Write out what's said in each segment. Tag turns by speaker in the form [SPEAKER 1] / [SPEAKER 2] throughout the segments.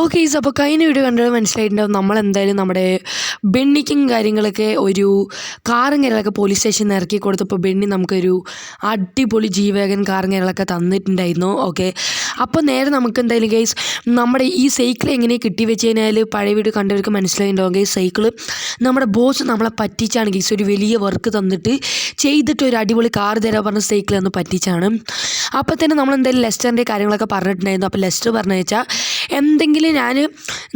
[SPEAKER 1] Okay is അപ്പോൾ കഴിഞ്ഞ video കണ്ടത് മനസ്സിലായിട്ടുണ്ടാവും നമ്മളെന്തായാലും നമ്മുടെ ബെന്നിക്കും കാര്യങ്ങളൊക്കെ ഒരു കാറും കാര്യങ്ങളൊക്കെ പോലീസ് സ്റ്റേഷനിൽ ഇറക്കി കൊടുത്തപ്പോൾ ബെന്നി നമുക്കൊരു അടിപൊളി ജീവകൻ കാറും കാര്യങ്ങളൊക്കെ തന്നിട്ടുണ്ടായിരുന്നു. ഓക്കെ അപ്പോൾ നേരെ നമുക്ക് എന്തായാലും ഗൈസ് നമ്മുടെ ഈ സൈക്കിൾ എങ്ങനെ കിട്ടി വെച്ച് കഴിഞ്ഞാൽ പഴയ വീഡിയോ കണ്ടവർക്ക് മനസ്സിലായിട്ടുണ്ടാവും ഗൈസ്. സൈക്കിള് നമ്മുടെ ബോസ് നമ്മളെ പറ്റിച്ചാണ് ഗൈസ്. ഒരു വലിയ വർക്ക് തന്നിട്ട് ചെയ്തിട്ട് ഒരു അടിപൊളി കാർ തരാൻ പറഞ്ഞ സൈക്കിൾ ഒന്ന് പറ്റിച്ചാണ്. അപ്പോൾ തന്നെ നമ്മളെന്തായാലും ലെസ്റ്ററിൻ്റെ കാര്യങ്ങളൊക്കെ പറഞ്ഞിട്ടുണ്ടായിരുന്നു. അപ്പോൾ ലെസ്റ്റർ പറഞ്ഞു വെച്ചാൽ എന്തെങ്കിലും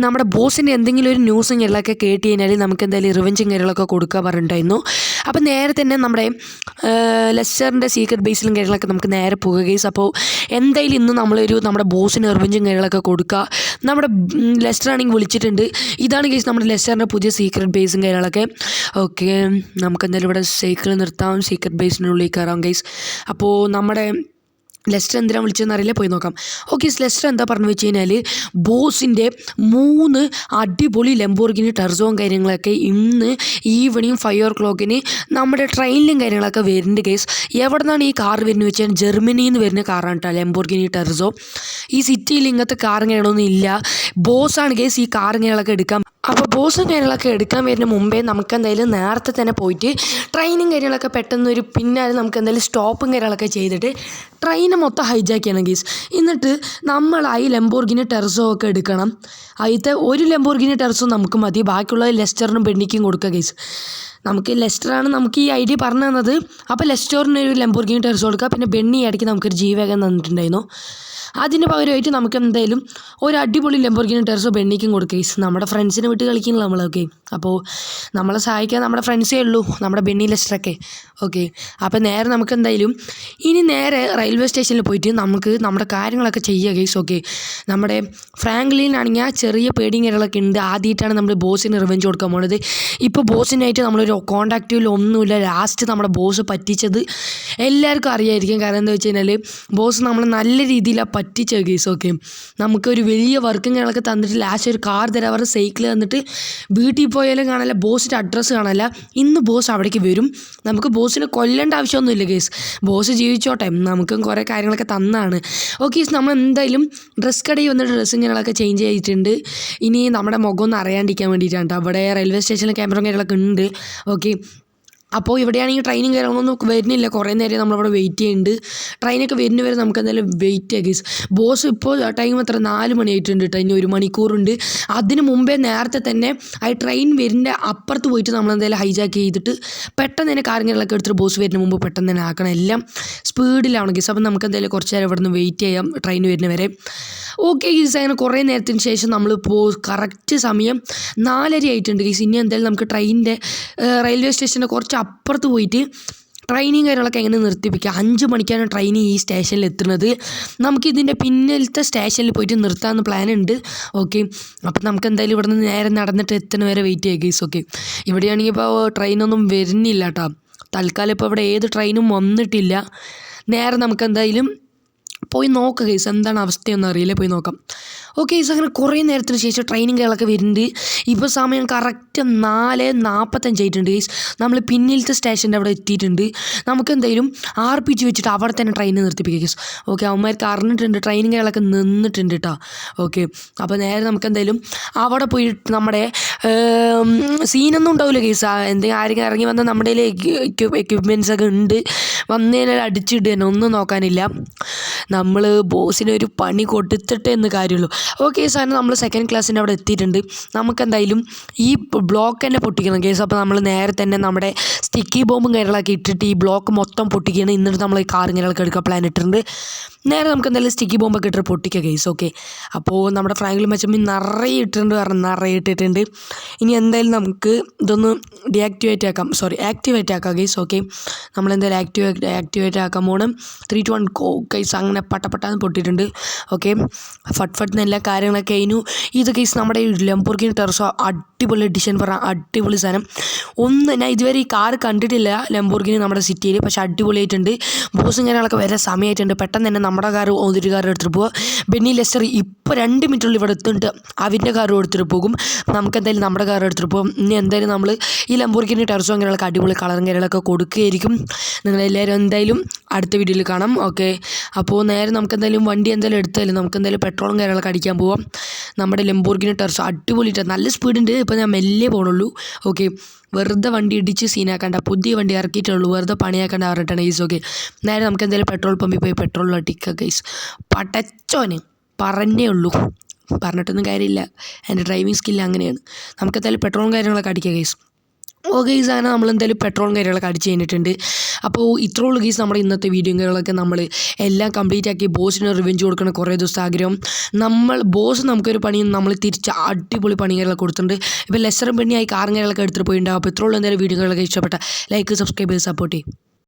[SPEAKER 1] നമ്മുടെ ബോസിൻ്റെ എന്തെങ്കിലും ഒരു ന്യൂസും കാര്യങ്ങളൊക്കെ കേട്ട് കഴിഞ്ഞാൽ നമുക്ക് എന്തായാലും റിവെഞ്ചും കാര്യങ്ങളൊക്കെ കൊടുക്കുക പറഞ്ഞിട്ടുണ്ടായിരുന്നു. അപ്പോൾ നേരെ തന്നെ നമ്മുടെ ലെസ്റ്ററിൻ്റെ സീക്രട്ട് ബേസിലും കാര്യങ്ങളൊക്കെ നമുക്ക് നേരെ പോകുക ഗൈസ്. അപ്പോൾ എന്തായാലും ഇന്ന് നമ്മുടെ ബോസിന് റിവെഞ്ചും കാര്യങ്ങളൊക്കെ കൊടുക്കുക. നമ്മുടെ ലെസ്റ്റർ ആണെങ്കിൽ വിളിച്ചിട്ടുണ്ട്. ഇതാണ് ഗൈസ് നമ്മുടെ ലെസ്റ്ററിൻ്റെ പുതിയ സീക്രട്ട് ബേസും കാര്യങ്ങളൊക്കെ. ഓക്കെ നമുക്ക് എന്തായാലും ഇവിടെ സൈക്കിൾ നിർത്താം, സീക്രട്ട് ബേസിനുള്ളിൽ കയറാം ഗൈസ്. അപ്പോൾ നമ്മുടെ ലെസ്റ്റർ എന്തിനാണ് വിളിച്ചതെന്ന് അറിയില്ല, പോയി നോക്കാം. ഓക്കെ ലെസ്റ്റർ എന്താ പറഞ്ഞു വെച്ച് കഴിഞ്ഞാൽ ബോസിൻ്റെ 3 അടിപൊളി ലംബോർഗിനി ടെർസോയും കാര്യങ്ങളൊക്കെ ഇന്ന് ഈവനിങ് 5 o'clock നമ്മുടെ ട്രെയിനിലും കാര്യങ്ങളൊക്കെ വരുന്നുണ്ട് ഗൈസ്. എവിടെ നിന്നാണ് ഈ കാർ വരുന്നത് വെച്ചാൽ ജർമ്മനിയിൽ നിന്ന് വരുന്ന കാറാണ് കേട്ടോ ലംബോർഗിനി ടെർസോ. ഈ സിറ്റിയിൽ ഇങ്ങനത്തെ കാറും കാര്യങ്ങളൊന്നും ഇല്ല. ബോസാണ് ഗൈസ് ഈ കാറും കാര്യങ്ങളൊക്കെ എടുക്കാം. അപ്പോൾ ബോസും കാര്യങ്ങളൊക്കെ എടുക്കാൻ വരുന്ന മുമ്പേ നമുക്ക് എന്തായാലും നേരത്തെ തന്നെ പോയിട്ട് ട്രെയിനും കാര്യങ്ങളൊക്കെ പെട്ടെന്നൊരു പിന്നാലെ നമുക്ക് എന്തായാലും സ്റ്റോപ്പും കാര്യങ്ങളൊക്കെ ചെയ്തിട്ട് ട്രെയിന് മൊത്തം ഹൈജാക്ക് ചെയ്യണം ഗീസ്. എന്നിട്ട് നമ്മളായി ലംബോർഗിനി ടെർസോ ഒക്കെ എടുക്കണം. അതിലത്തെ ഒരു ലംബോർഗിനി ടെർസോ നമുക്ക് മതി, ബാക്കിയുള്ളത് ലെസ്റ്ററിനും ബെന്നിക്കും കൊടുക്കുക ഗീസ്. ലെസ്റ്ററാണ് നമുക്ക് ഈ ഐഡിയ പറഞ്ഞു തന്നത്. അപ്പോൾ ലെസ്റ്ററിന് ഒരു ലംബോർഗിനി ടെർസോ കൊടുക്കുക. പിന്നെ ബെന്നി ഇടയ്ക്ക് നമുക്കൊരു ജീവകം തന്നിട്ടുണ്ടായിരുന്നു. അതിന് പകരമായിട്ട് നമുക്ക് എന്തായാലും ഒരു അടിപൊളി ലംബോർഗിനി ടെർസോ ബെന്നിക്കും കൊടുക്കുക ഗൈസ്. നമ്മുടെ ഫ്രണ്ട്സിനെ വിട്ട് കളിക്കുന്നില്ല നമ്മളൊക്കെ. അപ്പോൾ നമ്മളെ സഹായിക്കാൻ നമ്മുടെ ഫ്രണ്ട്സേ ഉള്ളൂ, നമ്മുടെ ബെന്നി ലെസ്റ്ററൊക്കെ. ഓക്കെ അപ്പോൾ നേരെ നമുക്ക് എന്തായാലും ഇനി നേരെ റെയിൽവേ സ്റ്റേഷനിൽ പോയിട്ട് നമുക്ക് നമ്മുടെ കാര്യങ്ങളൊക്കെ ചെയ്യുക ഗൈസ്. ഓക്കെ നമ്മുടെ ഫ്രാങ്ക്ലിനാണെങ്കിൽ ആ ചെറിയ പേടിയും കാര്യങ്ങളൊക്കെ ഉണ്ട്. ആദ്യമായിട്ടാണ് നമ്മൾ ബോസിന് റിവെഞ്ച് കൊടുക്കാൻ പോകുന്നത്. ഇപ്പോൾ ബോസിനായിട്ട് നമ്മളൊരു കോൺടാക്റ്റിൽ ഒന്നുമില്ല. ലാസ്റ്റ് നമ്മുടെ ബോസ് പറ്റിച്ചത് എല്ലാവർക്കും അറിയായിരിക്കും. കാരണം എന്താ വെച്ച് കഴിഞ്ഞാൽ ബോസ് നമ്മൾ നല്ല രീതിയിലാണ് പറ്റിച്ച ഗൈസ്. ഓക്കെ നമുക്കൊരു വലിയ വർക്കും കാര്യങ്ങളൊക്കെ തന്നിട്ട് ലാസ്റ്റ് ഒരു കാർ തരാൻ പറഞ്ഞ് സൈക്കിൾ തന്നിട്ട് വീട്ടിൽ പോയാലും കാണാനില്ല, ബോസിൻ്റെ അഡ്രസ്സ് കാണാനില്ല. ഇന്ന് ബോസ് അവിടേക്ക് വരും. നമുക്ക് ബോസിനെ കൊല്ലേണ്ട ആവശ്യമൊന്നുമില്ല ഗൈസ്, ബോസ് ജീവിച്ചോട്ടെ, നമുക്കും കുറേ കാര്യങ്ങളൊക്കെ തന്നാണ്. ഓക്കെ നമ്മൾ എന്തായാലും ഡ്രസ് കടയിൽ വന്നിട്ട് ഡ്രസ്സും കാര്യങ്ങളൊക്കെ ചേഞ്ച് ചെയ്തിട്ടുണ്ട്. ഇനി നമ്മുടെ മുഖമൊന്നും അറിയാണ്ടിരിക്കാൻ വേണ്ടിയിട്ടാണ്. അവിടെ റെയിൽവേ സ്റ്റേഷനിൽ ക്യാമറയും കാര്യങ്ങളൊക്കെ ഉണ്ട്. ഓക്കെ അപ്പോൾ ഇവിടെയാണെങ്കിൽ ട്രെയിനും കാര്യങ്ങളൊന്നും വരുന്നില്ല. കുറേ നേരം നമ്മളിവിടെ വെയിറ്റ് ചെയ്യുന്നുണ്ട്. ട്രെയിനൊക്കെ വരുന്ന വരെ നമുക്ക് എന്തായാലും വെയിറ്റ് ചെയ്യാം ഗൈസ്. ബോസ് ഇപ്പോൾ ടൈം എത്ര 4 മണിയായിട്ടുണ്ട് കേട്ടോ. ഇനി 1 മണിക്കൂറുണ്ട്. അതിന് മുമ്പേ നേരത്തെ തന്നെ ആ ട്രെയിൻ വരുന്ന അപ്പുറത്ത് പോയിട്ട് നമ്മളെന്തായാലും ഹൈജാക്ക് ചെയ്തിട്ട് പെട്ടെന്ന് തന്നെ കാര്യങ്ങളൊക്കെ എടുത്തിട്ട് ബോസ് വരുന്ന മുമ്പ് പെട്ടെന്ന് തന്നെ ആക്കണം. എല്ലാം സ്പീഡിലാണ് ഗൈസ്. അപ്പം നമുക്ക് എന്തായാലും കുറച്ച് നേരം ഇവിടെ നിന്ന് വെയിറ്റ് ചെയ്യാം ട്രെയിൻ വരുന്ന വരെ. ഓക്കെ ഗൈസ് അങ്ങനെ കുറേ നേരത്തിന് ശേഷം നമ്മളിപ്പോൾ കറക്റ്റ് സമയം 4:30 ആയിട്ടുണ്ട് ഗൈസ്. ഇനി എന്തായാലും നമുക്ക് റെയിൽവേ സ്റ്റേഷൻ്റെ കുറച്ച് അപ്പുറത്ത് പോയിട്ട് ട്രെയിനും കാര്യങ്ങളൊക്കെ എങ്ങനെ നിർത്തിപ്പിക്കുക. 5 മണിക്കാണ് ട്രെയിൻ ഈ സ്റ്റേഷനിൽ എത്തുന്നത്. നമുക്കിതിൻ്റെ പിന്നിലത്തെ സ്റ്റേഷനിൽ പോയിട്ട് നിർത്താമെന്ന് പ്ലാൻ ഉണ്ട്. ഓക്കെ അപ്പം നമുക്ക് എന്തായാലും ഇവിടെ നിന്ന് നേരെ നടന്നിട്ട് എത്തുന്ന വരെ വെയിറ്റ് ചെയ്യുക ഗൈസ്. ഓക്കെ ഇവിടെയാണെങ്കിൽ ഇപ്പോൾ ട്രെയിനൊന്നും വരുന്നില്ല കേട്ടോ. തൽക്കാലം ഇപ്പോൾ ഇവിടെ ഏത് ട്രെയിനും വന്നിട്ടില്ല. നേരെ നമുക്ക് എന്തായാലും പോയി നോക്കുക ഗൈസ്, എന്താണ് അവസ്ഥയൊന്നും അറിയില്ല, പോയി നോക്കാം. ഓക്കെ ഗൈസ് അങ്ങനെ കുറേ നേരത്തിന് ശേഷം ട്രെയിനും കാര്യങ്ങളൊക്കെ വരുന്നുണ്ട്. ഇപ്പോൾ സമയം കറക്റ്റ് 4:45 ആയിട്ടുണ്ട് ഗൈസ്. നമ്മൾ പിന്നിലത്തെ സ്റ്റേഷൻ്റെ അവിടെ എത്തിയിട്ടുണ്ട്. നമുക്ക് എന്തായാലും RPG വെച്ചിട്ട് അവിടെ തന്നെ ട്രെയിൻ നിർത്തിപ്പിക്കുക ഗൈസ്. ഓക്കെ അവന്മാർക്ക് അറിഞ്ഞിട്ടുണ്ട്, ട്രെയിനും കാര്യങ്ങളൊക്കെ നിന്നിട്ടുണ്ട് കേട്ടോ. ഓക്കെ അപ്പോൾ നേരെ നമുക്ക് എന്തായാലും അവിടെ പോയിട്ട് നമ്മുടെ സീനൊന്നും ഉണ്ടാവില്ല ഗൈസ്. എന്തെങ്കിലും ആരെങ്കിലും ഇറങ്ങി വന്നാൽ നമ്മുടെ എക്യുപ്മെൻറ്റ്സ് ഒക്കെ ഉണ്ട്, വന്നു കഴിഞ്ഞാൽ അടിച്ചിട്ട് തന്നെ ഒന്നും നോക്കാനില്ല. നമ്മൾ ബോസിനൊരു പണി കൊടുത്തിട്ടേ എന്ന് കാര്യമുള്ളൂ. ഓക്കെ സാറിന് നമ്മൾ 2nd ക്ലാസ്സിൻ്റെ അവിടെ എത്തിയിട്ടുണ്ട്. നമുക്കെന്തായാലും ഈ ബ്ലോക്ക് തന്നെ പൊട്ടിക്കണം കേസ്. അപ്പോൾ നമ്മൾ നേരെ തന്നെ നമ്മുടെ സ്റ്റിക്കി ബോംബും കാര്യങ്ങളൊക്കെ ഇട്ടിട്ട് ഈ ബ്ലോക്ക് മൊത്തം പൊട്ടിക്കണം. എന്നിട്ട് നമ്മൾ ഈ കാറും കാര്യങ്ങളൊക്കെ എടുക്കാൻ പ്ലാൻ ഇട്ടിട്ടുണ്ട്. നേരെ നമുക്ക് എന്തായാലും സ്റ്റിക്കി ബോംബൊക്കെ ഇട്ടിട്ട് പൊട്ടിക്കുക കേസ്. ഓക്കെ അപ്പോൾ നമ്മുടെ ഫ്രാങ്ക്ലിൻ മച്ചമ്മി നിറയെ ഇട്ടിട്ടുണ്ട്. ഇനി എന്തായാലും നമുക്ക് ഇതൊന്ന് ആക്ടിവേറ്റ് ആക്കാം ഗൈസ്. ഓക്കെ നമ്മളെന്തായാലും ആക്ടിവേറ്റ് ആക്കാൻ പോകണം. 3, 2, 1 ഗോ ഗൈസ്. അങ്ങനെ പട്ടപ്പെട്ടാന്ന് പൊട്ടിയിട്ടുണ്ട്. ഓക്കെ ഫട്ട് എല്ലാ കാര്യങ്ങളൊക്കെ കഴിഞ്ഞു. ഇത് ഗൈസ് നമ്മുടെ ലംബോർഗിനി ടെർസോ അടിപൊളി എഡിഷൻ പറഞ്ഞാൽ അടിപൊളി സാധനം. ഞാൻ ഇതുവരെ ഈ കാർ കണ്ടിട്ടില്ല ലംബോർഗിനി നമ്മുടെ സിറ്റിയിൽ. പക്ഷേ അടിപൊളിയായിട്ടുണ്ട്. ബോസും കാര്യങ്ങളൊക്കെ വരെ സമയമായിട്ടുണ്ട്. പെട്ടെന്ന് തന്നെ നമ്മുടെ കാർ ഒരു കാർ എടുത്തിട്ട് പോകുക. ബെന്നി ലെസ്റ്റർ ഇപ്പോൾ 2 മിനിറ്റുള്ളിൽ ഇവിടെ എത്തുന്നുണ്ട്. അവൻ്റെ കാർ എടുത്തിട്ട് പോകും. നമുക്ക് എന്തായാലും നമ്മുടെ കാർ എടുത്തിട്ട് പോകും. ഇനി എന്തായാലും നമ്മൾ ഈ ലംബോർഗിനി ടെർസോ കാര്യങ്ങളൊക്കെ അടിപൊളി കളറും കാര്യങ്ങളൊക്കെ കൊടുക്കുകയായിരിക്കും. നിങ്ങളെല്ലാവരും എന്തായാലും അടുത്ത വീഡിയോയിൽ കാണാം. ഓക്കെ, അപ്പോൾ നേരെ നമുക്ക് എന്തായാലും വണ്ടി എന്തായാലും എടുത്താലും നമുക്ക് എന്തായാലും പെട്രോളും കാര്യങ്ങളൊക്കെ അടിക്കാൻ പോവാം. നമ്മുടെ ലംബോർഗിനി ടെർസോ അടിപൊളിയിട്ട് നല്ല സ്പീഡുണ്ട്. ഇപ്പോൾ ഞാൻ മെല്ലെ പോകണുള്ളൂ. ഓക്കെ, വെറുതെ വണ്ടി ഇടിച്ച് സീനാക്കണ്ട, പുതിയ വണ്ടി ഇറക്കിയിട്ടുള്ളൂ, വെറുതെ പണിയാക്കണ്ട പറഞ്ഞിട്ടാണ് ഗൈസ്. ഓക്കെ, നേരെ നമുക്ക് എന്തായാലും പെട്രോൾ പമ്പിൽ പോയി പെട്രോൾ അടിക്കുക ഗൈസ്. പടച്ചോന് പറഞ്ഞേ ഉള്ളൂ, പറഞ്ഞിട്ടൊന്നും കാര്യമില്ല. എൻ്റെ ഡ്രൈവിംഗ് സ്കില്ല് അങ്ങനെയാണ്. നമുക്ക് എന്തായാലും പെട്രോളും കാര്യങ്ങളൊക്കെ അടിക്കുക ഗൈസ്. ഓക്കെ ഗൈസ്, അങ്ങനെ നമ്മൾ എന്തായാലും പെട്രോളും കാര്യങ്ങളൊക്കെ അടിച്ച് കഴിഞ്ഞിട്ടുണ്ട്. അപ്പോൾ ഇത്രേ ഉള്ളൂ ഗൈസ് നമ്മുടെ ഇന്നത്തെ വീഡിയോ കാര്യങ്ങളൊക്കെ. നമ്മൾ എല്ലാം കംപ്ലീറ്റ് ആക്കി ബോസിന് റിവെഞ്ച് കൊടുക്കണം കുറേ ദിവസത്തെ ആഗ്രഹം. ബോസ് നമുക്കൊരു പണിയും നമ്മൾ തിരിച്ച് അടിപൊളി പണികളൊക്കെ കൊടുത്തിട്ടുണ്ട്. ഇപ്പോൾ ലെസ്റ്ററും പെണ്ണിയായി കാറും കാര്യങ്ങളൊക്കെ എടുത്തിട്ട് പോയിട്ടുണ്ടാവും. അപ്പോൾ ഇത്രേ ഉള്ളൂ എന്തായാലും വീഡിയോകളൊക്കെ ഇഷ്ടപ്പെട്ട ലൈക്ക് സബ്സ്ക്രൈബ് ചെയ്ത് സപ്പോർട്ട് ചെയ്യും.